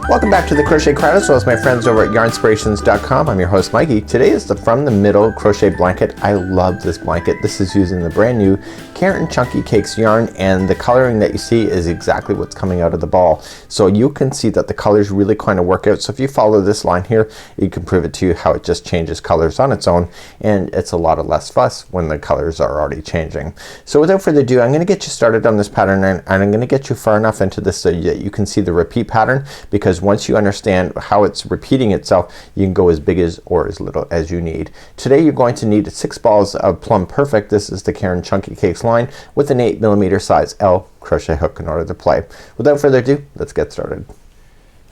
Welcome back to the Crochet Crowd, as well as my friends over at yarnspirations.com. I'm your host Mikey. Today is the From the Middle crochet blanket. I love this blanket. This is using the brand new Caron Chunky Cakes yarn, and the coloring that you see is exactly what's coming out of the ball. So you can see that the colors really kind of work out. So if you follow this line here, you can prove it to you how it just changes colors on its own, and it's a lot of less fuss when the colors are already changing. So without further ado, I'm going to get you started on this pattern, and I'm going to get you far enough into this so that you can see the repeat pattern, because once you understand how it's repeating itself, you can go as big as or as little as you need. Today you're going to need 6 balls of Plum Perfect. This is the Caron Chunky Cakes line with an 8mm size L crochet hook in order to play. Without further ado, let's get started.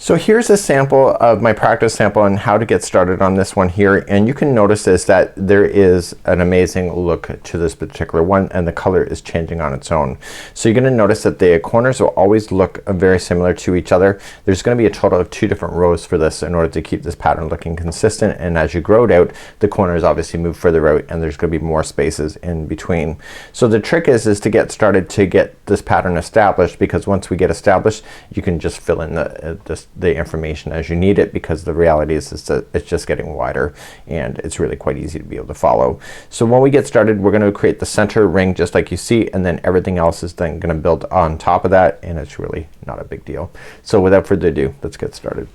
So here's a sample of my practice sample on how to get started on this one here, and you can notice is that there is an amazing look to this particular one, and the color is changing on its own. So you're gonna notice that the corners will always look very similar to each other. There's gonna be a total of 2 different rows for this in order to keep this pattern looking consistent, and as you grow it out, the corners obviously move further out and there's gonna be more spaces in between. So the trick is to get started to get this pattern established, because once we get established, you can just fill in the information as you need it, because the reality is that it's just getting wider and it's really quite easy to be able to follow. So when we get started, we're gonna create the center ring just like you see, and then everything else is then gonna build on top of that, and it's really not a big deal. So without further ado, let's get started.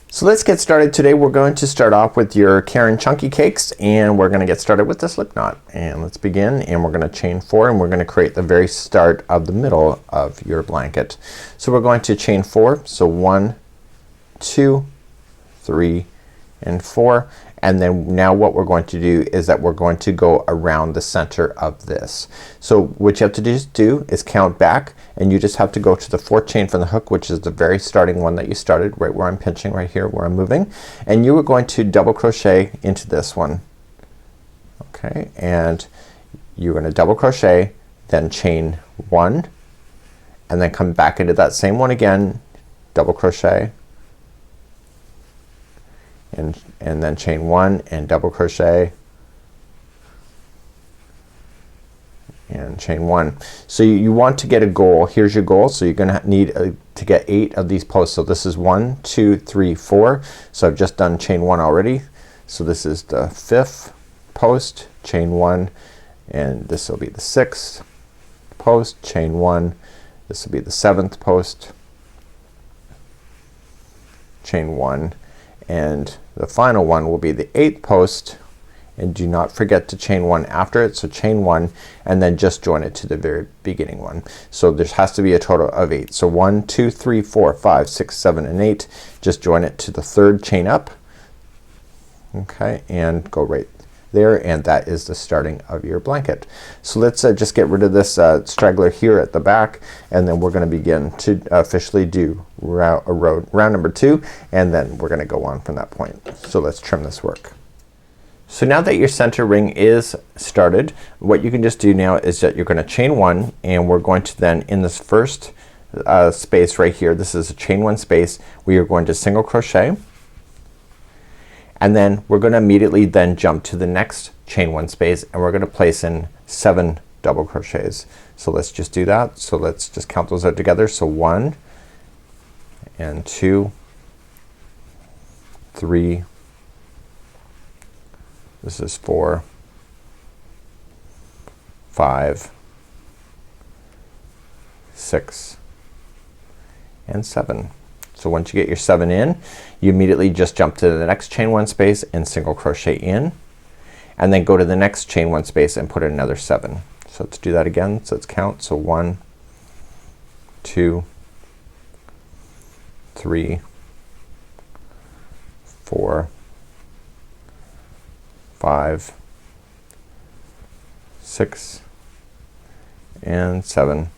So let's get started. Today we're going to start off with your Caron Chunky Cakes, and we're gonna get started with the slip knot. And let's begin, and we're gonna chain 4, and we're gonna create the very start of the middle of your blanket. So we're going to chain 4. So 1, 2, 3, and 4, and then now what we're going to do is that we're going to go around the center of this. So what you have to do is count back, and you just have to go to the 4th chain from the hook, which is the very starting one that you started, right where I'm pinching right here where I'm moving, and you are going to double crochet into this one. Okay, and you're gonna double crochet, then chain 1, and then come back into that same one again, double crochet, and then chain 1 and double crochet and chain 1. So you want to get a goal. Here's your goal. So you're gonna need to get 8 of these posts. So this is 1, 2, 3, 4. So I've just done chain 1 already. So this is the 5th post, chain 1, and this will be the 6th post, chain 1. This will be the 7th post, chain 1, and the final one will be the 8th post, and do not forget to chain 1 after it. So chain 1 and then just join it to the very beginning one. So there has to be a total of 8. So 1, 2, 3, 4, 5, 6, 7, and 8. Just join it to the 3rd chain up. Okay, and go right there, and that is the starting of your blanket. So let's just get rid of this straggler here at the back, and then we're gonna begin to officially do round number 2, and then we're gonna go on from that point. So let's trim this work. So now that your center ring is started, what you can just do now is that you're gonna chain 1, and we're going to then in this first space right here, this is a chain 1 space, we are going to single crochet, and then we're gonna immediately then jump to the next chain 1 space, and we're gonna place in 7 double crochets. So let's just do that. So let's just count those out together. So 1 and 2, 3, this is 4, 5, 6, and 7. So once you get your 7 in, you immediately just jump to the next chain 1 space and single crochet in, and then go to the next chain 1 space and put in another 7. So let's do that again. So let's count. So 1, 2, 3, 4, 5, 6, and 7,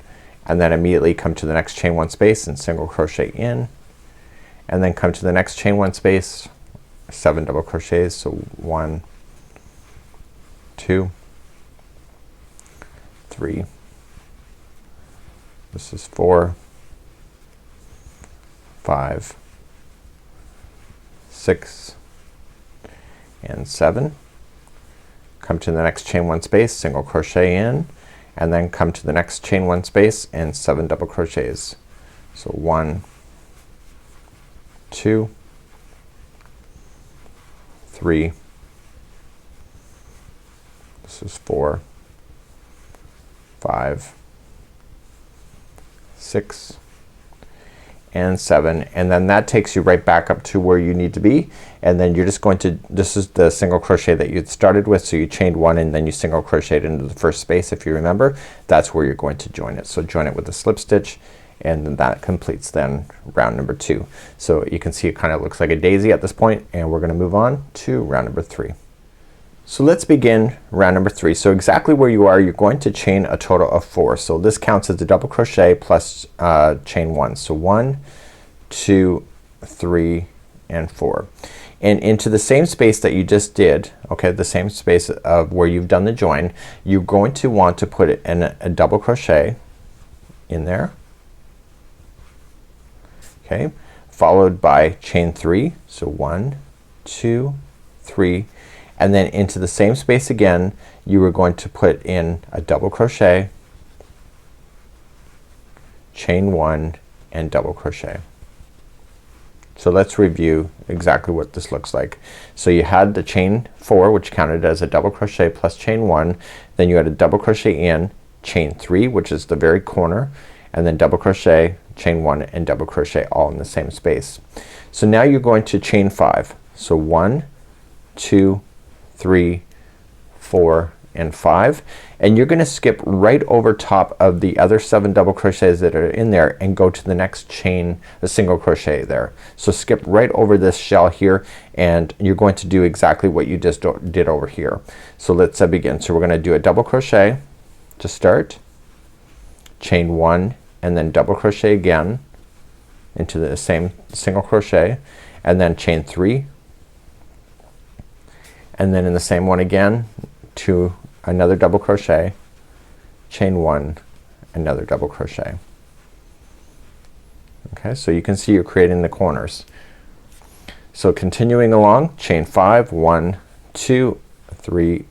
and then immediately come to the next chain 1 space and single crochet in, and then come to the next chain 1 space, 7 double crochets. So 1, 2, 3, this is 4, 5, 6, and 7. Come to the next chain 1 space, single crochet in, and then come to the next chain 1 space and 7 double crochets. So 1, 2, 3, this is 4, 5, 6 and 7, and then that takes you right back up to where you need to be, and then you're just going to, this is the single crochet that you started with, so you chained 1 and then you single crocheted into the first space. If you remember, that's where you're going to join it. So join it with a slip stitch, and then that completes then round number 2. So you can see it kind of looks like a daisy at this point, and we're gonna move on to round number 3. So let's begin round number 3. So exactly where you are, you're going to chain a total of 4. So this counts as a double crochet plus chain 1. So 1, 2, 3 and 4. And into the same space that you just did, okay, the same space of where you've done the join, you're going to want to put it in a double crochet in there, okay, followed by chain 3. So 1, 2, 3, and then into the same space again you are going to put in a double crochet, chain 1 and double crochet. So let's review exactly what this looks like. So you had the chain 4, which counted as a double crochet plus chain 1, then you had a double crochet in, chain 3, which is the very corner, and then double crochet, chain 1 and double crochet all in the same space. So now you're going to chain 5. So 1, 2, 3, 4 and 5, and you're gonna skip right over top of the other 7 double crochets that are in there and go to the next chain, a single crochet there. So skip right over this shell here, and you're going to do exactly what you just did over here. So let's begin. So we're gonna do a double crochet to start, chain 1 and then double crochet again into the same single crochet, and then chain 3, and then in the same one again to another double crochet, chain 1, another double crochet. Okay, so you can see you're creating the corners. So continuing along, chain 5, 1, 2, 3,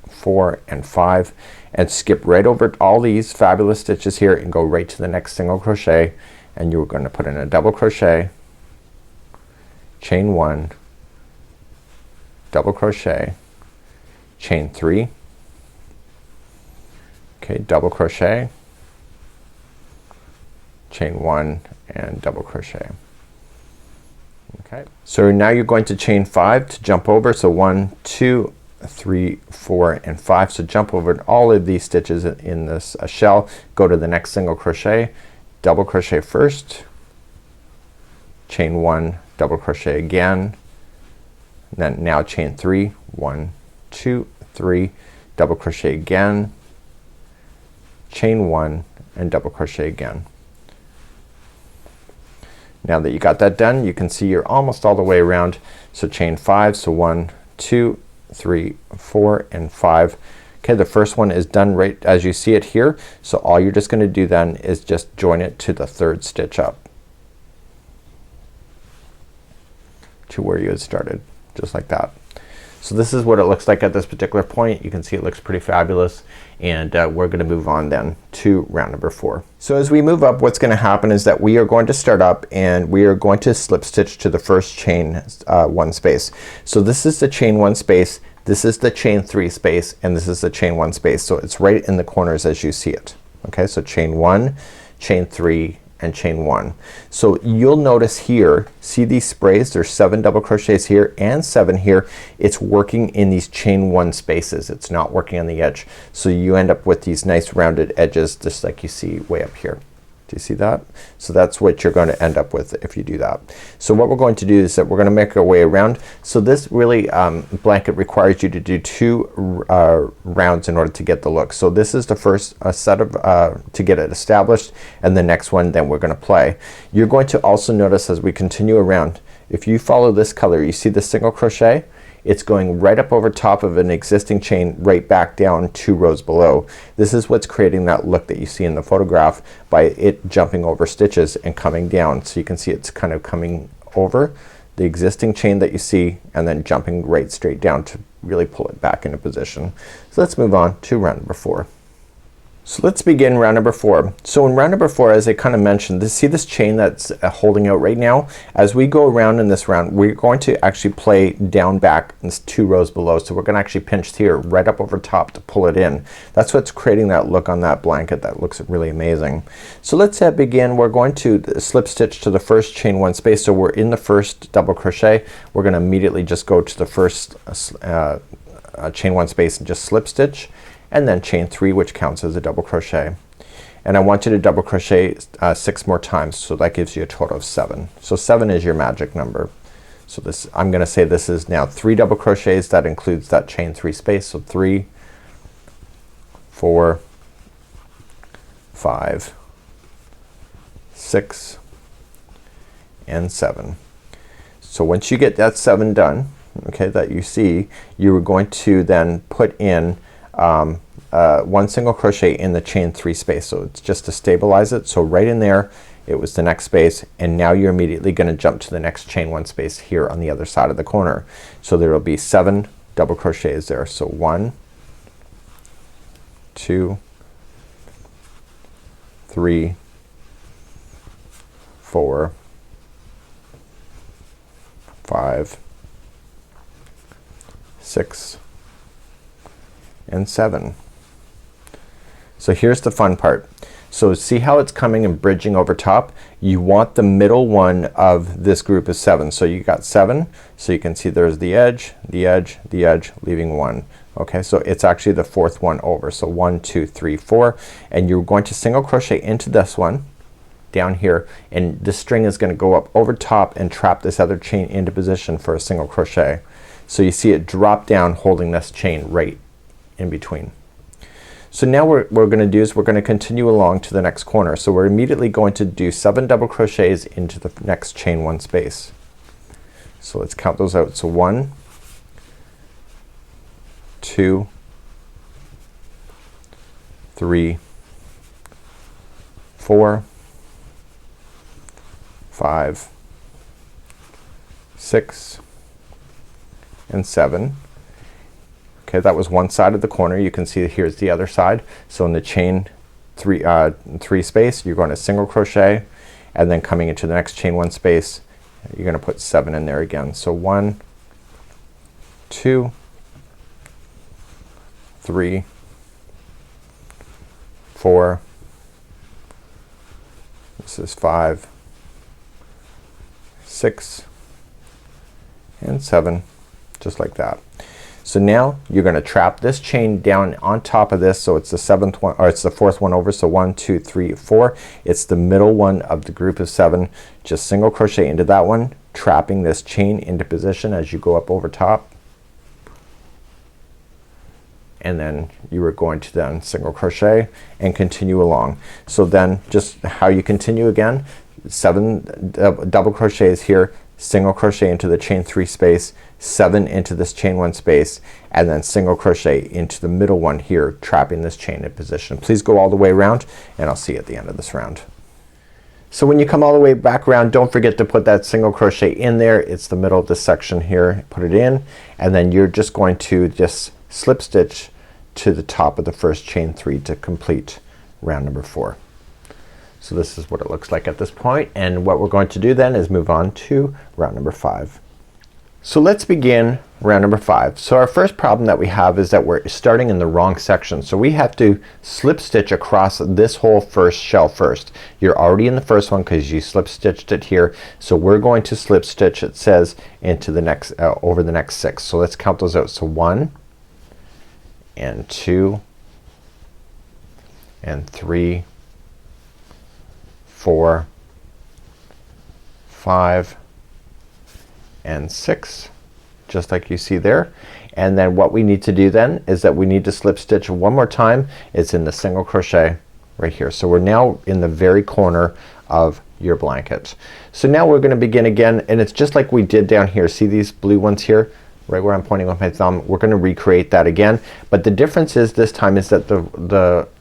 4 and 5, and skip right over all these fabulous stitches here and go right to the next single crochet, and you're going to put in a double crochet, chain 1, double crochet, chain 3, okay, double crochet, chain 1 and double crochet. Okay, so now you're going to chain 5 to jump over. So 1, 2, 3, 4 and 5. So jump over all of these stitches in this shell, go to the next single crochet, double crochet first, chain 1, double crochet again, then now chain 3, 1, 2, 3, double crochet again, chain 1 and double crochet again. Now that you got that done, you can see you're almost all the way around. So chain 5, so 1, 2, 3, 4 and 5. Okay, the first one is done right as you see it here. So all you're just gonna do then is just join it to the 3rd stitch up to where you had started, just like that. So this is what it looks like at this particular point. You can see it looks pretty fabulous, and we're gonna move on then to round number 4. So as we move up, what's gonna happen is that we are going to start up and we are going to slip stitch to the first chain 1 space. So this is the chain 1 space, this is the chain 3 space, and this is the chain 1 space. So it's right in the corners as you see it. Okay, so chain 1, chain 3 and chain 1. So you'll notice here, see these sprays, there's 7 double crochets here and 7 here. It's working in these chain 1 spaces, it's not working on the edge. So you end up with these nice rounded edges just like you see way up here. Do you see that? So that's what you're going to end up with if you do that. So what we're going to do is that we're going to make our way around. So this really blanket requires you to do 2 rounds in order to get the look. So this is the first set of to get it established, and the next one then we're gonna play. You're going to also notice as we continue around, if you follow this color, you see the single crochet, it's going right up over top of an existing chain, right back down 2 rows below. This is what's creating that look that you see in the photograph by it jumping over stitches and coming down. So you can see it's kind of coming over the existing chain that you see and then jumping right straight down to really pull it back into position. So let's move on to round number 4. So let's begin round number 4. So in round number 4, as I kind of mentioned, see this chain that's holding out right now? As we go around in this round, we're going to actually play down back in 2 rows below. So we're gonna actually pinch here right up over top to pull it in. That's what's creating that look on that blanket that looks really amazing. So let's begin. We're going to slip stitch to the first chain 1 space. So we're in the first double crochet. We're gonna immediately just go to the first chain 1 space and just slip stitch, and then chain 3, which counts as a double crochet. And I want you to double crochet 6 more times, so that gives you a total of 7. So 7 is your magic number. So this, I'm gonna say this is now 3 double crochets. That includes that chain 3 space. So 3, 4, 5, 6, and 7. So once you get that 7 done, okay, that you see, you are going to then put in 1 single crochet in the chain 3 space. So it's just to stabilize it. So right in there it was the next space, and now you're immediately gonna jump to the next chain 1 space here on the other side of the corner. So there will be 7 double crochets there. So 1, 2, 3, 4, 5, 6, and 7. So here's the fun part. So see how it's coming and bridging over top? You want the middle one of this group of 7. So you got 7. So you can see there's the edge, the edge, the edge, leaving 1. Okay, so it's actually the 4th one over. So 1, 2, 3, 4, and you're going to single crochet into this one down here, and this string is gonna go up over top and trap this other chain into position for a single crochet. So you see it drop down holding this chain right in between. So now what we're gonna do is we're gonna continue along to the next corner. So we're immediately going to do 7 double crochets into the next chain 1 space. So let's count those out. So 1, 2, 3, 4, 5, 6, and 7. Okay, that was one side of the corner. You can see here's the other side. So in the chain 3 space, you're going to single crochet, and then coming into the next chain 1 space, you're gonna put 7 in there again. So 1, 2, 3, 4, this is 5, 6, and 7, just like that. So now you're gonna trap this chain down on top of this, so it's the 7th one, or it's the 4th one over. So 1, 2, 3, 4. It's the middle one of the group of 7. Just single crochet into that one, trapping this chain into position as you go up over top, and then you are going to then single crochet and continue along. So then just how you continue again, 7 double crochets here, single crochet into the chain 3 space, 7 into this chain 1 space, and then single crochet into the middle one here, trapping this chain in position. Please go all the way around, and I'll see you at the end of this round. So when you come all the way back around, don't forget to put that single crochet in there. It's the middle of this section here. Put it in, and then you're just going to just slip stitch to the top of the first chain 3 to complete round number 4. So this is what it looks like at this point, and what we're going to do then is move on to round number 5. So let's begin round number 5. So our first problem that we have is that we're starting in the wrong section. So we have to slip stitch across this whole first shell first. You're already in the first one because you slip stitched it here. So we're going to slip stitch, it says, into the next over the next 6. So let's count those out. So 1 and 2 and 3, 4, 5, and 6, just like you see there. And then what we need to do then is that we need to slip stitch one more time. It's in the single crochet right here. So we're now in the very corner of your blanket. So now we're gonna begin again, and it's just like we did down here. See these blue ones here? Right where I'm pointing with my thumb. We're gonna recreate that again, but the difference is this time is that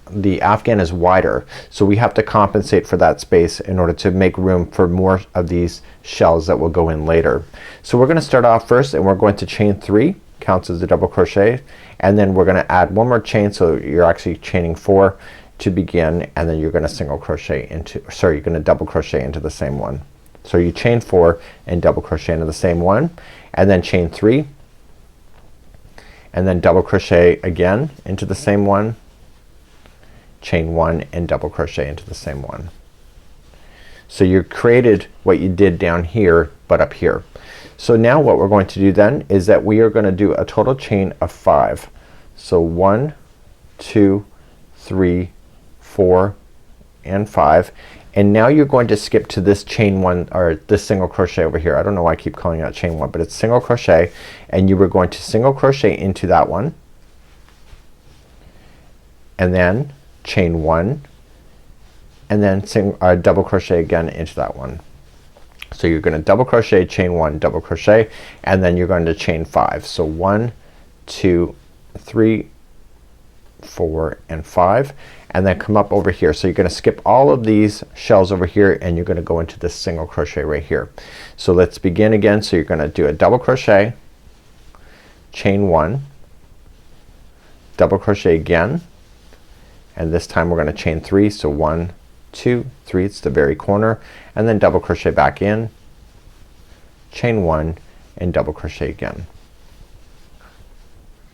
the Afghan is wider, so we have to compensate for that space in order to make room for more of these shells that will go in later. So we're gonna start off first, and we're going to chain 3, counts as a double crochet, and then we're gonna add one more chain, so you're actually chaining 4, to begin, and then you're gonna single crochet into, sorry, you're gonna double crochet into the same one. So you chain 4 and double crochet into the same one, and then chain 3, and then double crochet again into the same one, chain 1 and double crochet into the same one. So you created what you did down here but up here. So now what we're going to do then is that we are gonna do a total chain of 5. So 1, 2, 3, 4 and 5, and now you're going to skip to this chain 1, or this single crochet over here. I don't know why I keep calling it chain 1, but it's single crochet, and you were going to single crochet into that one, and then chain 1, and then double crochet again into that one. So you're gonna double crochet, chain 1, double crochet, and then you're going to chain 5. So 1, 2, 3, 4 and 5, and then come up over here. So you're gonna skip all of these shells over here, and you're gonna go into this single crochet right here. So let's begin again. So you're gonna do a double crochet, chain 1, double crochet again, and this time we're gonna chain 3. So 1, 2, 3, it's the very corner, and then double crochet back in, chain 1 and double crochet again.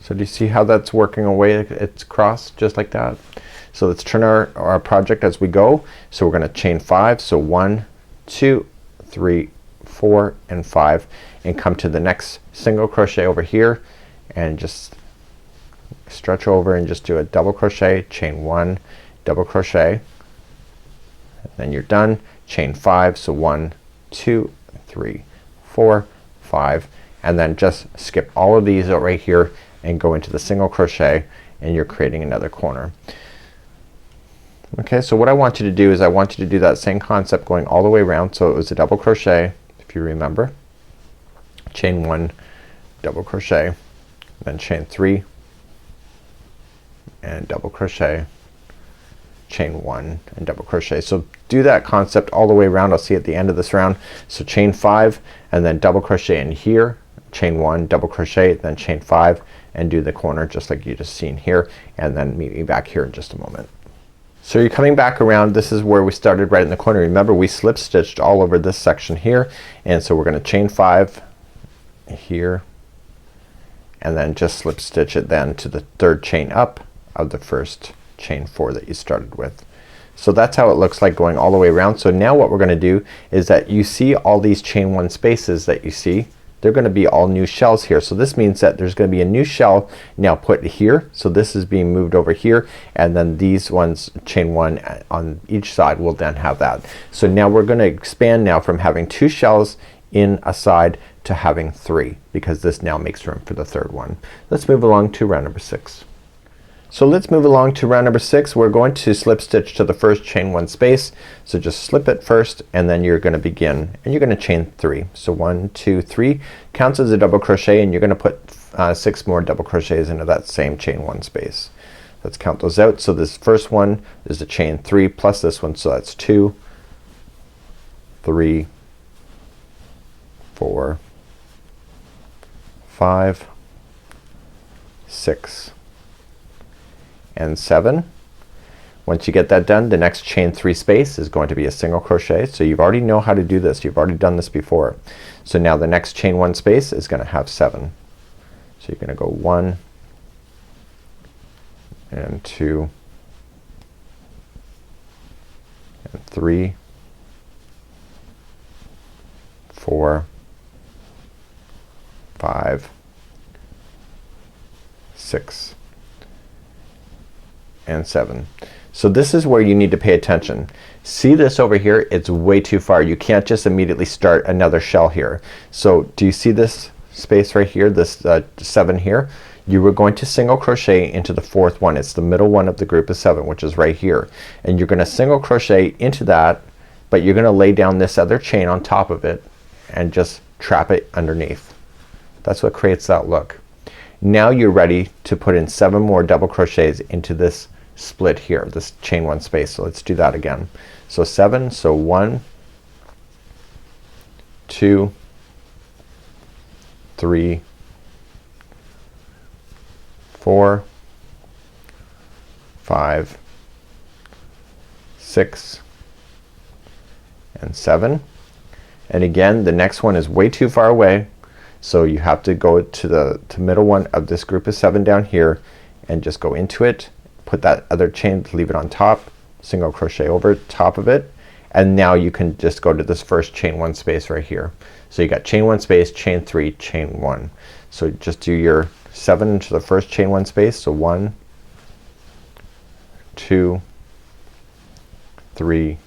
So do you see how that's working away? It's crossed just like that. So let's turn our project as we go. So we're gonna chain 5. So 1, 2, 3, 4 and 5, and come to the next single crochet over here, and just stretch over and just do a double crochet, chain 1, double crochet, and then you're done. Chain 5. So 1, 2, 3, 4, 5, and then just skip all of these out right here and go into the single crochet, and you're creating another corner. Okay, so what I want you to do is I want you to do that same concept going all the way around. So it was a double crochet, if you remember, chain 1, double crochet, then chain 3 and double crochet, chain 1 and double crochet. So do that concept all the way around. I'll see at the end of this round. So chain 5 and then double crochet in here, chain 1, double crochet, then chain 5 and do the corner just like you just seen here, and then meet me back here in just a moment. So you're coming back around. This is where we started, right in the corner. Remember, we slip stitched all over this section here, and so we're gonna chain 5 here, and then just slip stitch it then to the third chain up of the first chain 4 that you started with. So that's how it looks like going all the way around. So now what we're gonna do is that you see all these chain 1 spaces that you see, they're gonna be all new shells here. So this means that there's gonna be a new shell now put here. So this is being moved over here, and then these ones, chain 1 on each side, will then have that. So now we're gonna expand now from having 2 shells in a side to having 3, because this now makes room for the third one. Let's move along to round number 6. So let's move along to round number 6. We're going to slip stitch to the first chain 1 space. So just slip it first, and then you're gonna begin, and you're gonna chain 3. So 1, 2, 3 counts as a double crochet, and you're gonna put 6 more double crochets into that same chain 1 space. Let's count those out. So this first one is a chain 3 plus this one, so that's 2, 3, 4, 5, 6 and 7. Once you get that done, the next chain 3 space is going to be a single crochet. So you already know how to do this. You've already done this before. So now the next chain 1 space is gonna have 7. So you're gonna go 1 and 2 and 3, 4, 5, 6 and 7. So this is where you need to pay attention. See this over here? It's way too far. You can't just immediately start another shell here. So do you see this space right here, this 7 here? You were going to single crochet into the 4th one. It's the middle one of the group of 7, which is right here, and you're gonna single crochet into that, but you're gonna lay down this other chain on top of it and just trap it underneath. That's what creates that look. Now you're ready to put in 7 more double crochets into this split here, this chain 1 space. So let's do that again. So 7, so 1, 2, 3, 4, 5, 6 and 7. And again, the next one is way too far away, so you have to go to the middle one of this group of 7 down here and just go into it, put that other chain, leave it on top, single crochet over top of it, and now you can just go to this first chain 1 space right here. So you got chain 1 space, chain 3, chain 1. So just do your 7 into the first chain 1 space. So 1, 2, 3,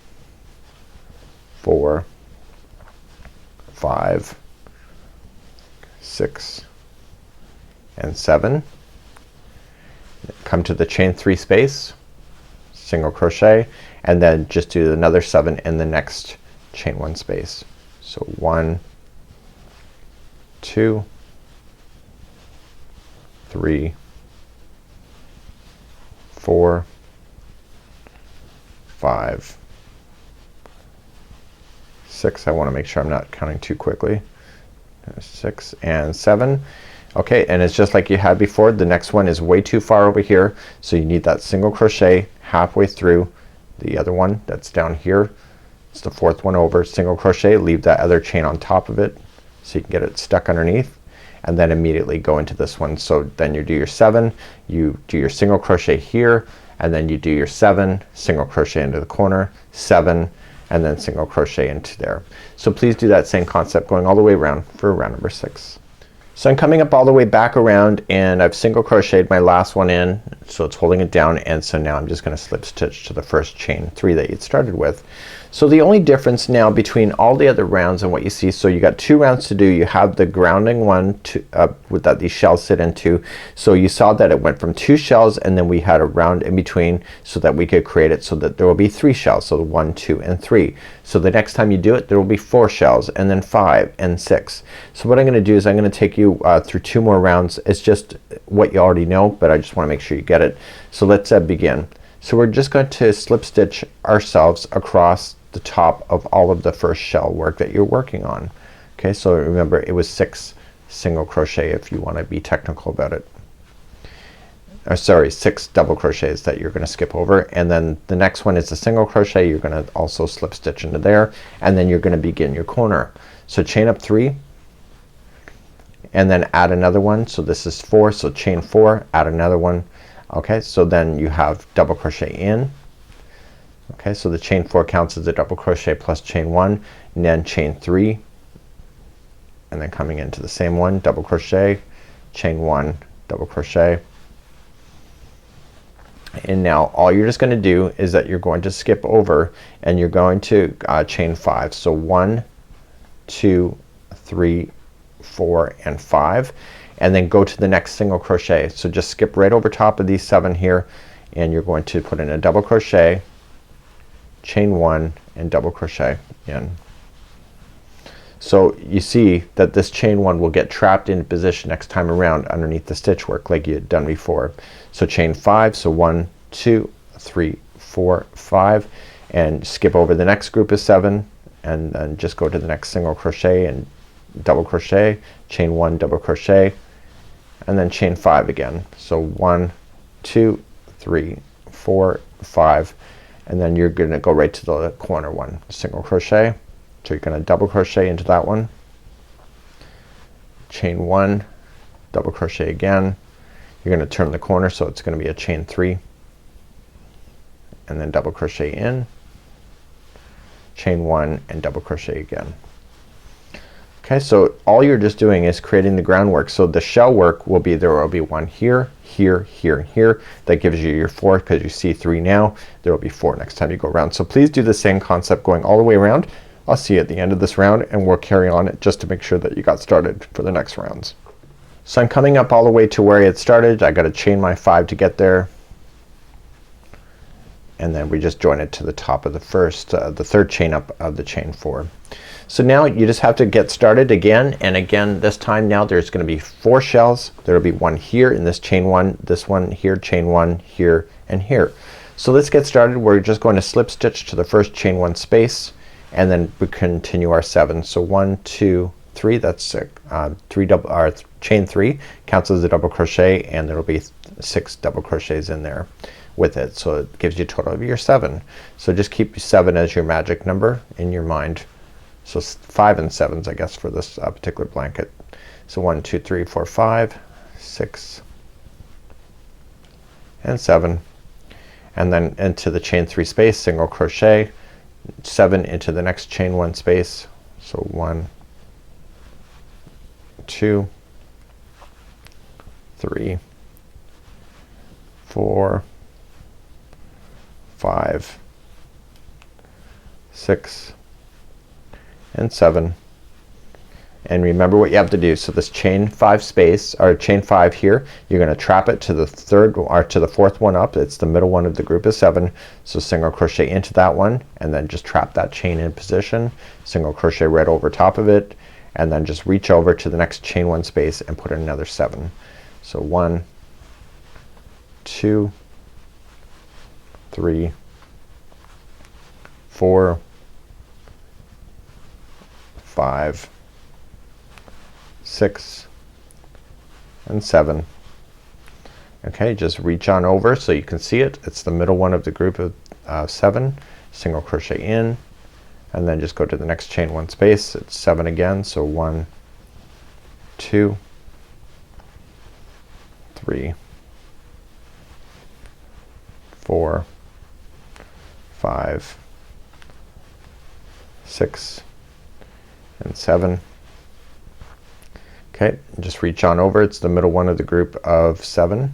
4, 5, 6 and 7. Come to the chain 3 space, single crochet, and then just do another 7 in the next chain 1 space. So 1, 2, 3, 4, 5, 6. I want to make sure I'm not counting too quickly. 6 and 7. Okay, and it's just like you had before. The next one is way too far over here, so you need that single crochet halfway through the other one that's down here. It's the 4th one over, single crochet, leave that other chain on top of it so you can get it stuck underneath, and then immediately go into this one. So then you do your 7, you do your single crochet here, and then you do your 7, single crochet into the corner, 7, and then single crochet into there. So please do that same concept going all the way around for round number 6. So I'm coming up all the way back around, and I've single crocheted my last one in, so it's holding it down, and so now I'm just gonna slip stitch to the first chain 3 that you'd started with. So the only difference now between all the other rounds and what you see, so you got 2 rounds to do. You have the grounding one to, with that these shells sit into. So you saw that it went from 2 shells, and then we had a round in between so that we could create it so that there will be 3 shells. So 1, 2 and 3. So the next time you do it, there will be 4 shells, and then 5 and 6. So what I'm gonna do is I'm gonna take you through 2 more rounds. It's just what you already know, but I just wanna make sure you get it. So let's begin. So we're just going to slip stitch ourselves across the top of all of the first shell work that you're working on. Okay, so remember it was 6 single crochet if you want to be technical about it. Or sorry, 6 double crochets that you're gonna skip over, and then the next one is a single crochet. You're gonna also slip stitch into there, and then you're gonna begin your corner. So chain up 3 and then add another one. So this is 4, so chain 4, add another one. Okay, so then you have double crochet in. Okay, so the chain 4 counts as a double crochet plus chain 1, and then chain 3, and then coming into the same one, double crochet, chain 1, double crochet. And now all you're just gonna do is that you're going to skip over, and you're going to chain 5. So 1, 2, 3, 4 and 5, and then go to the next single crochet. So just skip right over top of these 7 here, and you're going to put in a double crochet, chain 1 and double crochet in. So you see that this chain 1 will get trapped in position next time around underneath the stitch work like you had done before. So chain 5, so 1, 2, 3, 4, 5, and skip over the next group of 7, and then just go to the next single crochet and double crochet, chain 1, double crochet, and then chain 5 again. So 1, 2, 3, 4, 5, and then you're gonna go right to the corner one, single crochet. So you're gonna double crochet into that one, chain 1, double crochet again. You're gonna turn the corner, so it's gonna be a chain 3, and then double crochet in, chain 1 and double crochet again. Okay, so all you're just doing is creating the groundwork. So the shell work will be, there will be 1 here, here, here, here. That gives you your 4 because you see 3 now. There will be 4 next time you go around. So please do the same concept going all the way around. I'll see you at the end of this round, and we'll carry on it just to make sure that you got started for the next rounds. So I'm coming up all the way to where I had started. I gotta chain my 5 to get there, and then we just join it to the top of the first the third chain up of the chain 4. So now you just have to get started again and again. This time now there's gonna be 4 shells. There'll be 1 here in this chain 1, this one here, chain 1 here and here. So let's get started. We're just going to slip stitch to the first chain 1 space, and then we continue our 7. So 1, 2, 3, that's 3 double chain 3 counts as a double crochet, and there'll be 6 double crochets in there. with it. So it gives you a total of your 7. So just keep 7 as your magic number in your mind. So 5 and 7s I guess for this particular blanket. So 1, 2, 3, 4, 5, 6 and 7, and then into the chain 3 space, single crochet, 7 into the next chain 1 space. So 1, 2, 3, 4, 5, 6 and 7. And remember what you have to do. So this chain 5 space, or chain 5 here, you're gonna trap it to the third or to the fourth one up. It's the middle one of the group is 7. So single crochet into that one and then just trap that chain in position, single crochet right over top of it, and then just reach over to the next chain 1 space and put in another 7. So 1, 2, 3, 4, 5, 6 and 7. Okay, just reach on over so you can see it. It's the middle one of the group of 7. Single crochet in and then just go to the next chain 1 space. It's 7 again. So 1, 2, 3, 4, 5, 6 and 7. Okay, just reach on over. It's the middle one of the group of 7.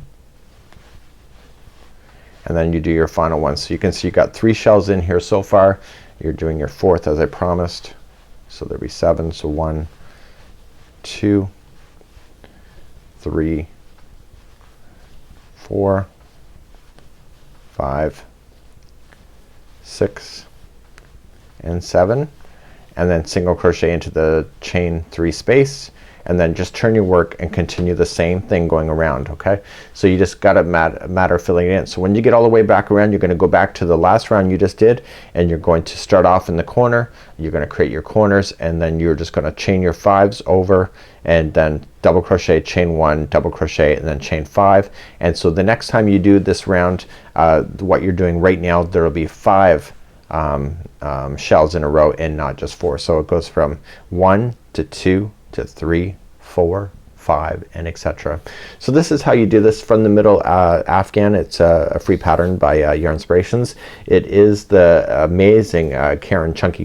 And then you do your final one. So you can see you got 3 shells in here so far. You're doing your 4th as I promised. So there'll be 7. So 1, 2, 3, 4, 5, 6 and 7. And then single crochet into the chain 3 space, and then just turn your work and continue the same thing going around. Okay, so you just got a matter filling it in. So when you get all the way back around, you're gonna go back to the last round you just did, and you're going to start off in the corner. You're gonna create your corners, and then you're just gonna chain your 5s over and then double crochet, chain 1, double crochet, and then chain 5. And so the next time you do this round, what you're doing right now, there will be 5 shells in a row and not just 4. So it goes from 1 to 2 to 3, 4, 5, and etc. So this is how you do this from the middle Afghan. It's a free pattern by Yarnspirations. It is the amazing Caron Chunky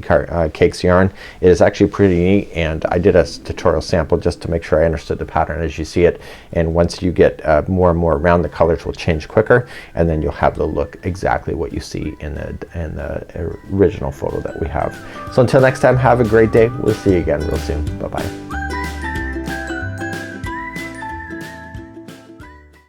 Cakes yarn. It is actually pretty neat, and I did a tutorial sample just to make sure I understood the pattern as you see it. And once you get more and more around, the colors will change quicker, and then you'll have the look exactly what you see in the original photo that we have. So until next time, have a great day. We'll see you again real soon. Bye bye.